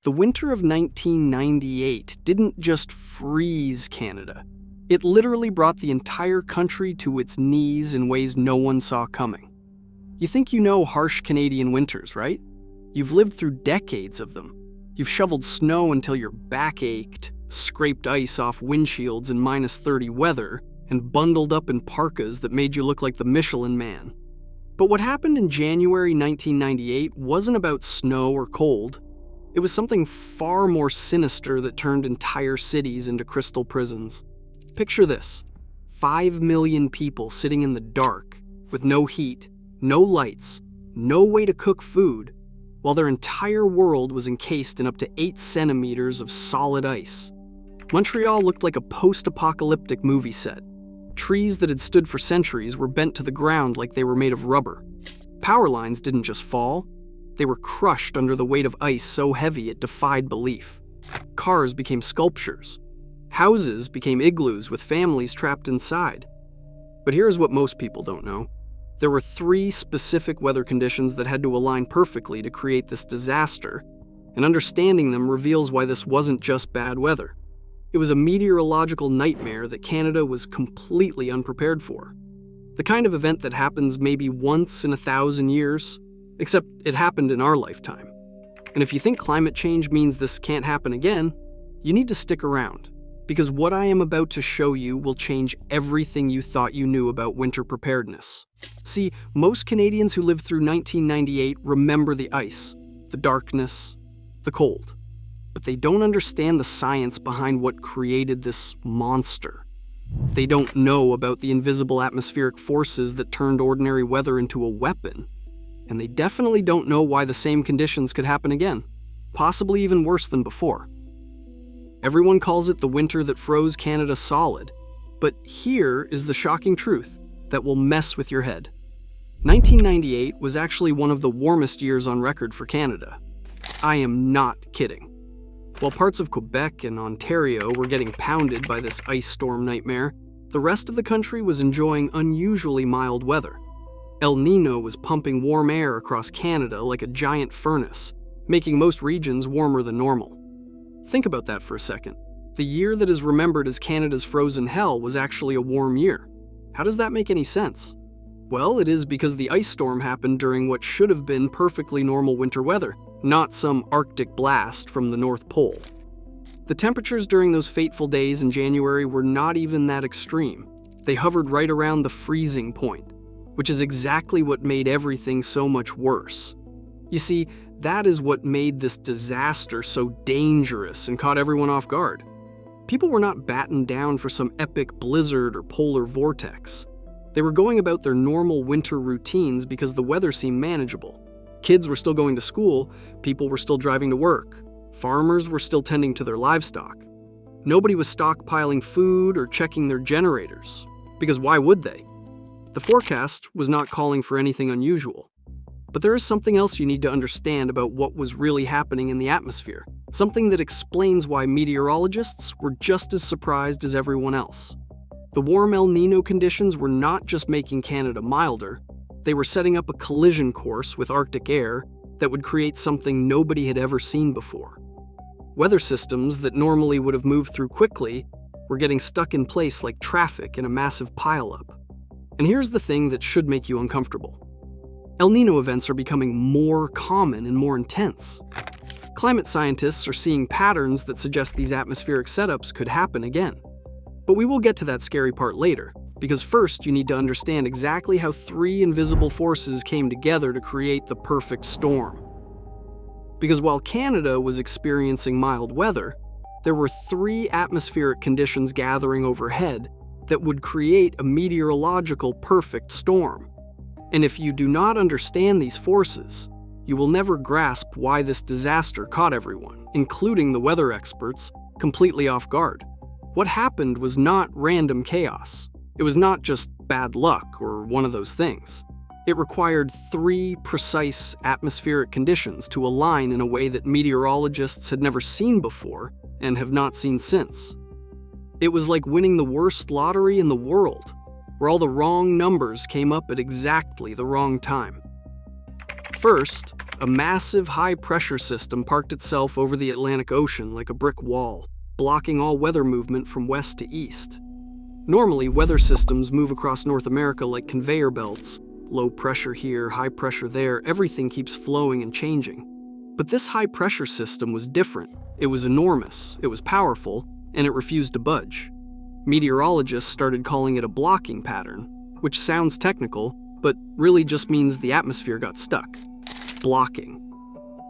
The winter of 1998 didn't just freeze Canada. It literally brought the entire country to its knees in ways no one saw coming. You think you know harsh Canadian winters, right? You've lived through decades of them. You've shoveled snow until your back ached, scraped ice off windshields in -30 weather, and bundled up in parkas that made you look like the Michelin Man. But what happened in January 1998 wasn't about snow or cold. It was something far more sinister that turned entire cities into crystal prisons. Picture this: 5 million people sitting in the dark, with no heat, no lights, no way to cook food, while their entire world was encased in up to 8 centimeters of solid ice. Montreal looked like a post-apocalyptic movie set. Trees that had stood for centuries were bent to the ground like they were made of rubber. Power lines didn't just fall, they were crushed under the weight of ice so heavy it defied belief. Cars became sculptures. Houses became igloos with families trapped inside. But here's what most people don't know. There were 3 specific weather conditions that had to align perfectly to create this disaster, and understanding them reveals why this wasn't just bad weather. It was a meteorological nightmare that Canada was completely unprepared for. The kind of event that happens maybe once in 1,000 years, except it happened in our lifetime. And if you think climate change means this can't happen again, you need to stick around, because what I am about to show you will change everything you thought you knew about winter preparedness. See, most Canadians who lived through 1998 remember the ice, the darkness, the cold. But they don't understand the science behind what created this monster. They don't know about the invisible atmospheric forces that turned ordinary weather into a weapon. And they definitely don't know why the same conditions could happen again, possibly even worse than before. Everyone calls it the winter that froze Canada solid, but here is the shocking truth that will mess with your head. 1998 was actually one of the warmest years on record for Canada. I am not kidding. While parts of Quebec and Ontario were getting pounded by this ice storm nightmare, the rest of the country was enjoying unusually mild weather. El Niño was pumping warm air across Canada like a giant furnace, making most regions warmer than normal. Think about that for a second. The year that is remembered as Canada's frozen hell was actually a warm year. How does that make any sense? Well, it is because the ice storm happened during what should have been perfectly normal winter weather, not some Arctic blast from the North Pole. The temperatures during those fateful days in January were not even that extreme. They hovered right around the freezing point, which is exactly what made everything so much worse. You see, that is what made this disaster so dangerous and caught everyone off guard. People were not battened down for some epic blizzard or polar vortex. They were going about their normal winter routines because the weather seemed manageable. Kids were still going to school, people were still driving to work, farmers were still tending to their livestock. Nobody was stockpiling food or checking their generators, because why would they? The forecast was not calling for anything unusual. But there is something else you need to understand about what was really happening in the atmosphere, something that explains why meteorologists were just as surprised as everyone else. The warm El Niño conditions were not just making Canada milder, they were setting up a collision course with Arctic air that would create something nobody had ever seen before. Weather systems that normally would have moved through quickly were getting stuck in place like traffic in a massive pileup. And here's the thing that should make you uncomfortable. El Niño events are becoming more common and more intense. Climate scientists are seeing patterns that suggest these atmospheric setups could happen again. But we will get to that scary part later, because first you need to understand exactly how 3 invisible forces came together to create the perfect storm. Because while Canada was experiencing mild weather, there were 3 atmospheric conditions gathering overhead that would create a meteorological perfect storm. And if you do not understand these forces, you will never grasp why this disaster caught everyone, including the weather experts, completely off guard. What happened was not random chaos. It was not just bad luck or one of those things. It required 3 precise atmospheric conditions to align in a way that meteorologists had never seen before and have not seen since. It was like winning the worst lottery in the world, where all the wrong numbers came up at exactly the wrong time. First, A massive high-pressure system parked itself over the Atlantic Ocean like a brick wall, blocking all weather movement from west to east. Normally, weather systems move across North America like conveyor belts. Low pressure here, high pressure there, everything keeps flowing and changing. But this high-pressure system was different. It was enormous, it was powerful, and it refused to budge. Meteorologists started calling it a blocking pattern, which sounds technical, but really just means the atmosphere got stuck. Blocking.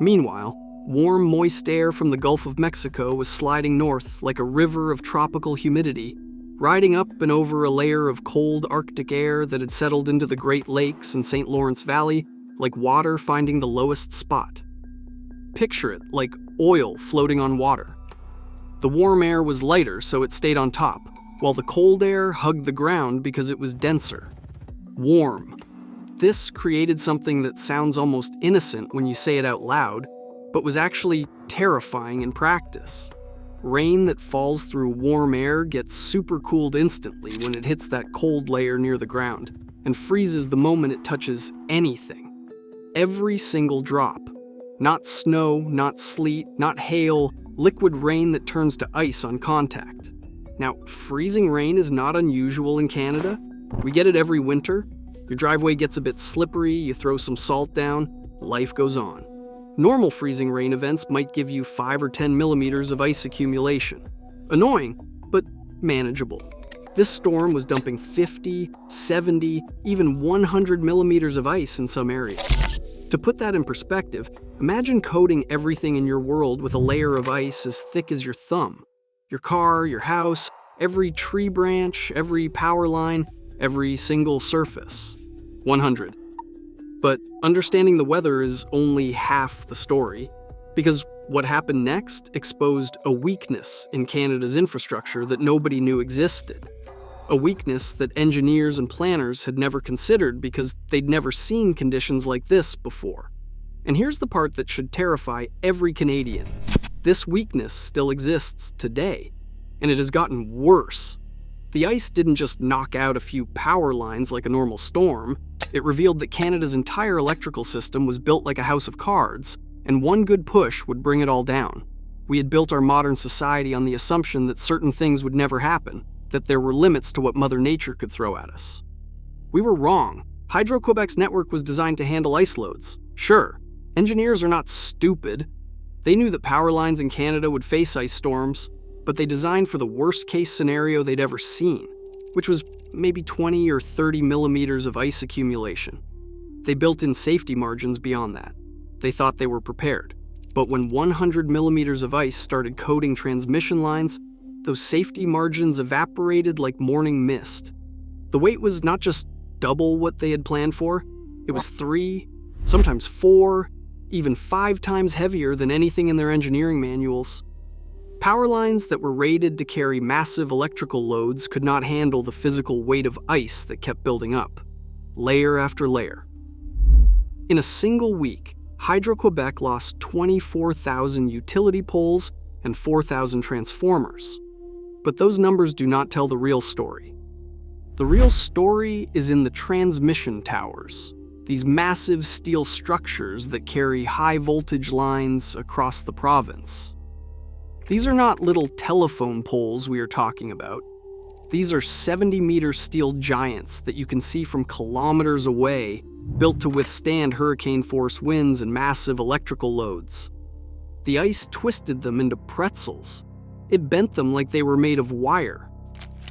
Meanwhile, warm, moist air from the Gulf of Mexico was sliding north like a river of tropical humidity, riding up and over a layer of cold Arctic air that had settled into the Great Lakes and St. Lawrence Valley like water finding the lowest spot. Picture it like oil floating on water. The warm air was lighter, so it stayed on top, while the cold air hugged the ground because it was denser. Warm. This created something that sounds almost innocent when you say it out loud, but was actually terrifying in practice. Rain that falls through warm air gets super cooled instantly when it hits that cold layer near the ground, and freezes the moment it touches anything. Every single drop. Not snow, not sleet, not hail, liquid rain that turns to ice on contact. Now, freezing rain is not unusual in Canada. We get it every winter. Your driveway gets a bit slippery, you throw some salt down, life goes on. Normal freezing rain events might give you 5 or 10 millimeters of ice accumulation. Annoying, but manageable. This storm was dumping 50, 70, even 100 millimeters of ice in some areas. To put that in perspective, imagine coating everything in your world with a layer of ice as thick as your thumb. Your car, your house, every tree branch, every power line, every single surface. 100. But understanding the weather is only half the story, because what happened next exposed a weakness in Canada's infrastructure that nobody knew existed. A weakness that engineers and planners had never considered because they'd never seen conditions like this before. And here's the part that should terrify every Canadian. This weakness still exists today, and it has gotten worse. The ice didn't just knock out a few power lines like a normal storm, it revealed that Canada's entire electrical system was built like a house of cards, and one good push would bring it all down. We had built our modern society on the assumption that certain things would never happen, that there were limits to what Mother Nature could throw at us. We were wrong. Hydro-Quebec's network was designed to handle ice loads. Sure, engineers are not stupid. They knew that power lines in Canada would face ice storms, but they designed for the worst-case scenario they'd ever seen, which was maybe 20 or 30 millimeters of ice accumulation. They built in safety margins beyond that. They thought they were prepared. But when 100 millimeters of ice started coating transmission lines, those safety margins evaporated like morning mist. The weight was not just double what they had planned for, it was 3, sometimes 4, even 5 times heavier than anything in their engineering manuals. Power lines that were rated to carry massive electrical loads could not handle the physical weight of ice that kept building up, layer after layer. In a single week, Hydro-Quebec lost 24,000 utility poles and 4,000 transformers. But those numbers do not tell the real story. The real story is in the transmission towers, these massive steel structures that carry high voltage lines across the province. These are not little telephone poles we are talking about. These are 70-meter steel giants that you can see from kilometers away, built to withstand hurricane-force winds and massive electrical loads. The ice twisted them into pretzels. It bent them like they were made of wire.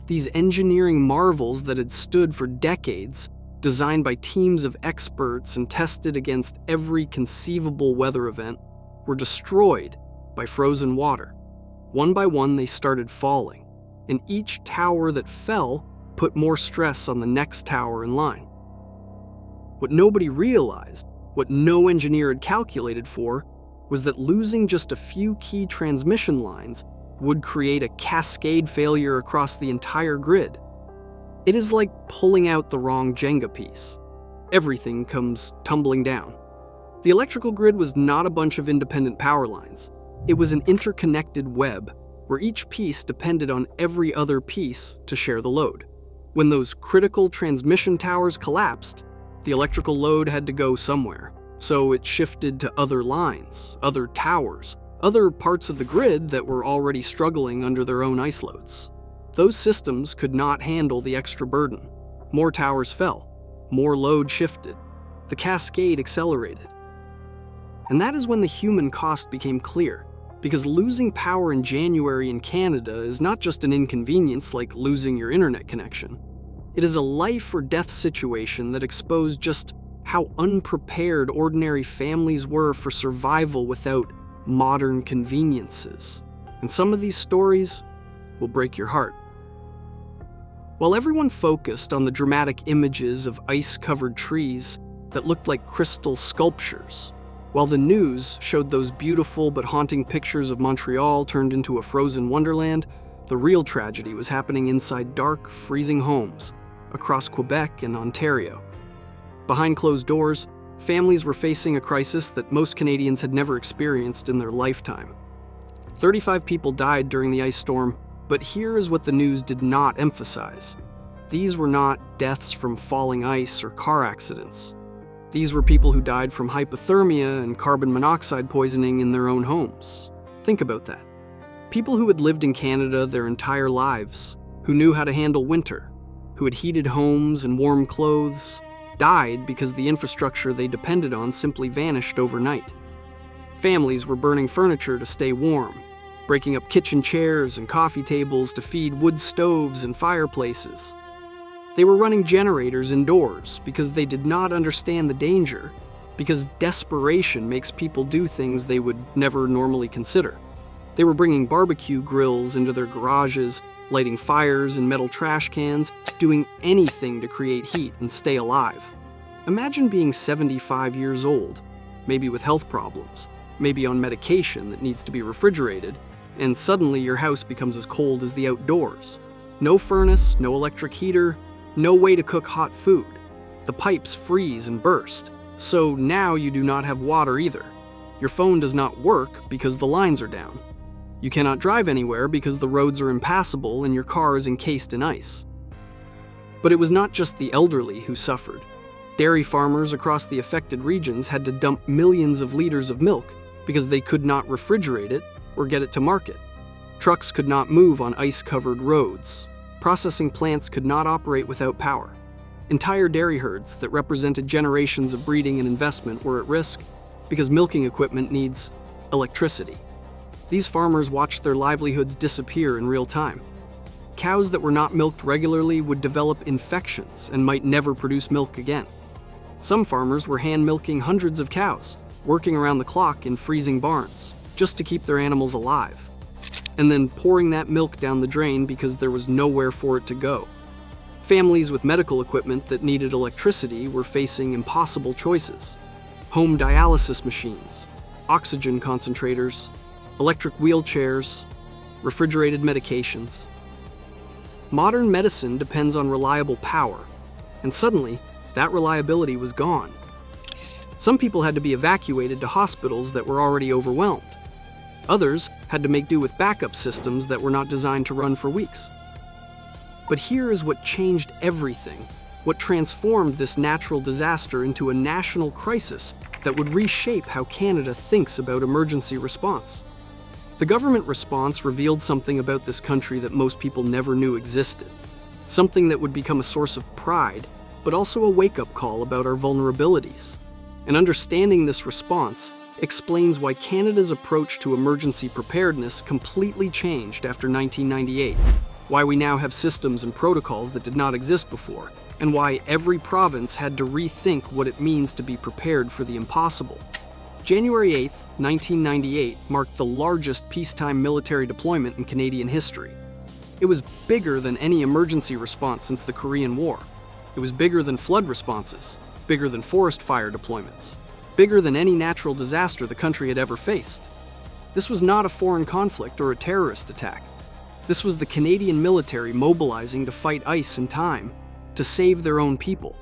These engineering marvels that had stood for decades, designed by teams of experts and tested against every conceivable weather event, were destroyed by frozen water. One by one, they started falling, and each tower that fell put more stress on the next tower in line. What nobody realized, what no engineer had calculated for, was that losing just a few key transmission lines would create a cascade failure across the entire grid. It is like pulling out the wrong Jenga piece. Everything comes tumbling down. The electrical grid was not a bunch of independent power lines. It was an interconnected web where each piece depended on every other piece to share the load. When those critical transmission towers collapsed, the electrical load had to go somewhere. So it shifted to other lines, other towers, other parts of the grid that were already struggling under their own ice loads. Those systems could not handle the extra burden. More towers fell. More load shifted. The cascade accelerated. And that is when the human cost became clear, because losing power in January in Canada is not just an inconvenience like losing your internet connection. It is a life or death situation that exposed just how unprepared ordinary families were for survival without modern conveniences. And some of these stories will break your heart. While everyone focused on the dramatic images of ice-covered trees that looked like crystal sculptures, while the news showed those beautiful but haunting pictures of Montreal turned into a frozen wonderland, the real tragedy was happening inside dark, freezing homes across Quebec and Ontario. Behind closed doors, families were facing a crisis that most Canadians had never experienced in their lifetime. 35 people died during the ice storm, but here is what the news did not emphasize. These were not deaths from falling ice or car accidents. These were people who died from hypothermia and carbon monoxide poisoning in their own homes. Think about that. People who had lived in Canada their entire lives, who knew how to handle winter, who had heated homes and warm clothes, died because the infrastructure they depended on simply vanished overnight. Families were burning furniture to stay warm, breaking up kitchen chairs and coffee tables to feed wood stoves and fireplaces. They were running generators indoors because they did not understand the danger, because desperation makes people do things they would never normally consider. They were bringing barbecue grills into their garages, lighting fires in metal trash cans, doing anything to create heat and stay alive. Imagine being 75 years old, maybe with health problems, maybe on medication that needs to be refrigerated, and suddenly your house becomes as cold as the outdoors. No furnace, no electric heater, no way to cook hot food. The pipes freeze and burst, so now you do not have water either. Your phone does not work because the lines are down. You cannot drive anywhere because the roads are impassable and your car is encased in ice. But it was not just the elderly who suffered. Dairy farmers across the affected regions had to dump millions of liters of milk because they could not refrigerate it or get it to market. Trucks could not move on ice-covered roads. Processing plants could not operate without power. Entire dairy herds that represented generations of breeding and investment were at risk because milking equipment needs electricity. These farmers watched their livelihoods disappear in real time. Cows that were not milked regularly would develop infections and might never produce milk again. Some farmers were hand-milking hundreds of cows, working around the clock in freezing barns, just to keep their animals alive, and then pouring that milk down the drain because there was nowhere for it to go. Families with medical equipment that needed electricity were facing impossible choices. Home dialysis machines, oxygen concentrators, electric wheelchairs, refrigerated medications. Modern medicine depends on reliable power, and suddenly, that reliability was gone. Some people had to be evacuated to hospitals that were already overwhelmed. Others had to make do with backup systems that were not designed to run for weeks. But here is what changed everything, what transformed this natural disaster into a national crisis that would reshape how Canada thinks about emergency response. The government response revealed something about this country that most people never knew existed, something that would become a source of pride, but also a wake-up call about our vulnerabilities. And understanding this response explains why Canada's approach to emergency preparedness completely changed after 1998, why we now have systems and protocols that did not exist before, and why every province had to rethink what it means to be prepared for the impossible. January 8, 1998 marked the largest peacetime military deployment in Canadian history. It was bigger than any emergency response since the Korean War. It was bigger than flood responses, bigger than forest fire deployments, bigger than any natural disaster the country had ever faced. This was not a foreign conflict or a terrorist attack. This was the Canadian military mobilizing to fight ice in time, to save their own people.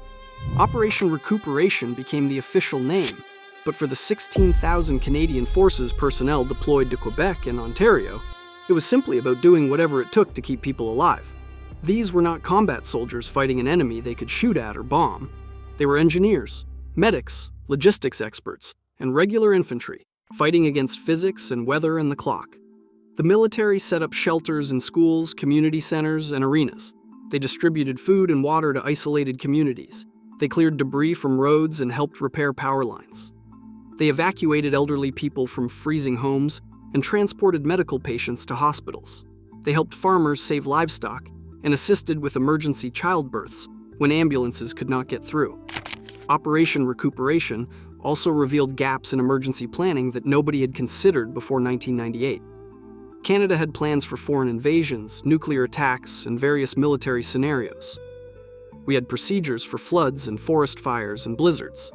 Operation Recuperation became the official name, but for the 16,000 Canadian Forces personnel deployed to Quebec and Ontario, it was simply about doing whatever it took to keep people alive. These were not combat soldiers fighting an enemy they could shoot at or bomb. They were engineers, medics, logistics experts, and regular infantry, fighting against physics and weather and the clock. The military set up shelters in schools, community centers, and arenas. They distributed food and water to isolated communities. They cleared debris from roads and helped repair power lines. They evacuated elderly people from freezing homes and transported medical patients to hospitals. They helped farmers save livestock and assisted with emergency childbirths when ambulances could not get through. Operation Recuperation also revealed gaps in emergency planning that nobody had considered before 1998. Canada had plans for foreign invasions, nuclear attacks, and various military scenarios. We had procedures for floods and forest fires and blizzards.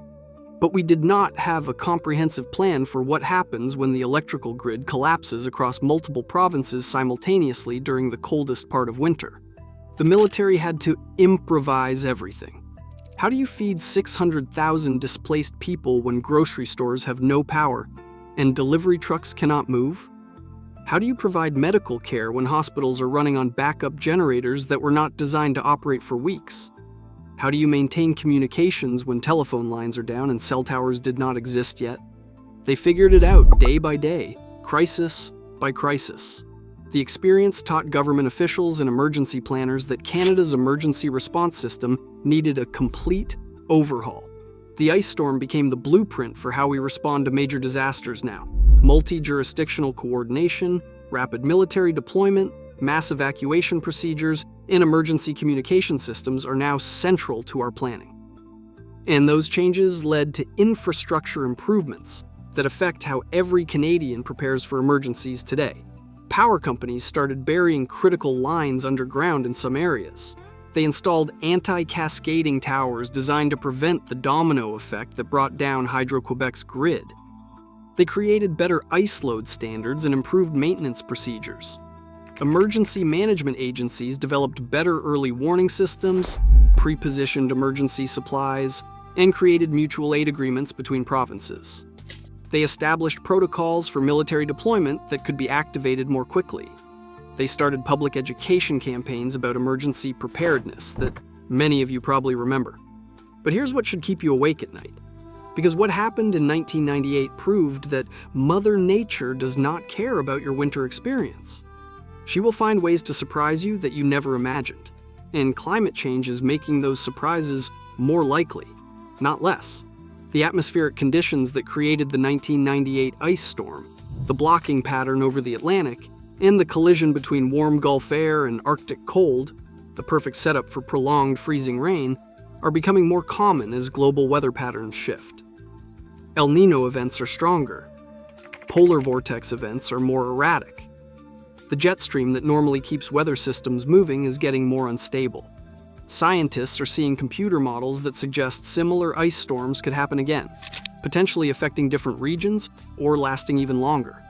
But we did not have a comprehensive plan for what happens when the electrical grid collapses across multiple provinces simultaneously during the coldest part of winter. The military had to improvise everything. How do you feed 600,000 displaced people when grocery stores have no power and delivery trucks cannot move? How do you provide medical care when hospitals are running on backup generators that were not designed to operate for weeks? How do you maintain communications when telephone lines are down and cell towers did not exist yet? They figured it out day by day, crisis by crisis. The experience taught government officials and emergency planners that Canada's emergency response system needed a complete overhaul. The ice storm became the blueprint for how we respond to major disasters now. Multi-jurisdictional coordination, rapid military deployment, mass evacuation procedures, and emergency communication systems are now central to our planning. And those changes led to infrastructure improvements that affect how every Canadian prepares for emergencies today. Power companies started burying critical lines underground in some areas. They installed anti-cascading towers designed to prevent the domino effect that brought down Hydro-Quebec's grid. They created better ice load standards and improved maintenance procedures. Emergency management agencies developed better early warning systems, pre-positioned emergency supplies, and created mutual aid agreements between provinces. They established protocols for military deployment that could be activated more quickly. They started public education campaigns about emergency preparedness that many of you probably remember. But here's what should keep you awake at night. Because what happened in 1998 proved that Mother Nature does not care about your winter experience. She will find ways to surprise you that you never imagined. And climate change is making those surprises more likely, not less. The atmospheric conditions that created the 1998 ice storm, the blocking pattern over the Atlantic, and the collision between warm Gulf air and Arctic cold, the perfect setup for prolonged freezing rain, are becoming more common as global weather patterns shift. El Niño events are stronger. Polar vortex events are more erratic. The jet stream that normally keeps weather systems moving is getting more unstable. Scientists are seeing computer models that suggest similar ice storms could happen again, potentially affecting different regions or lasting even longer.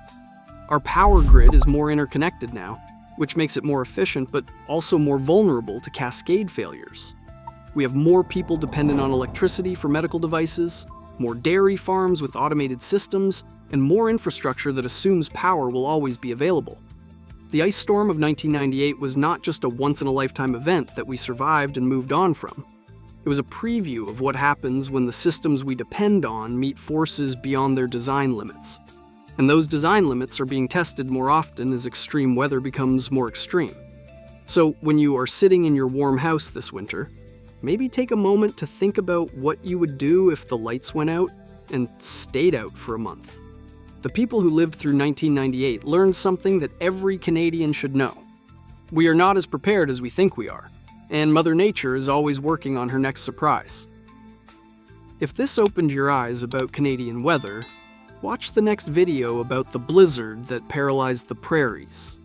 Our power grid is more interconnected now, which makes it more efficient but also more vulnerable to cascade failures. We have more people dependent on electricity for medical devices, more dairy farms with automated systems, and more infrastructure that assumes power will always be available. The ice storm of 1998 was not just a once-in-a-lifetime event that we survived and moved on from. It was a preview of what happens when the systems we depend on meet forces beyond their design limits. And those design limits are being tested more often as extreme weather becomes more extreme. So when you are sitting in your warm house this winter, maybe take a moment to think about what you would do if the lights went out and stayed out for a month. The people who lived through 1998 learned something that every Canadian should know. We are not as prepared as we think we are, and Mother Nature is always working on her next surprise. If this opened your eyes about Canadian weather, watch the next video about the blizzard that paralyzed the prairies.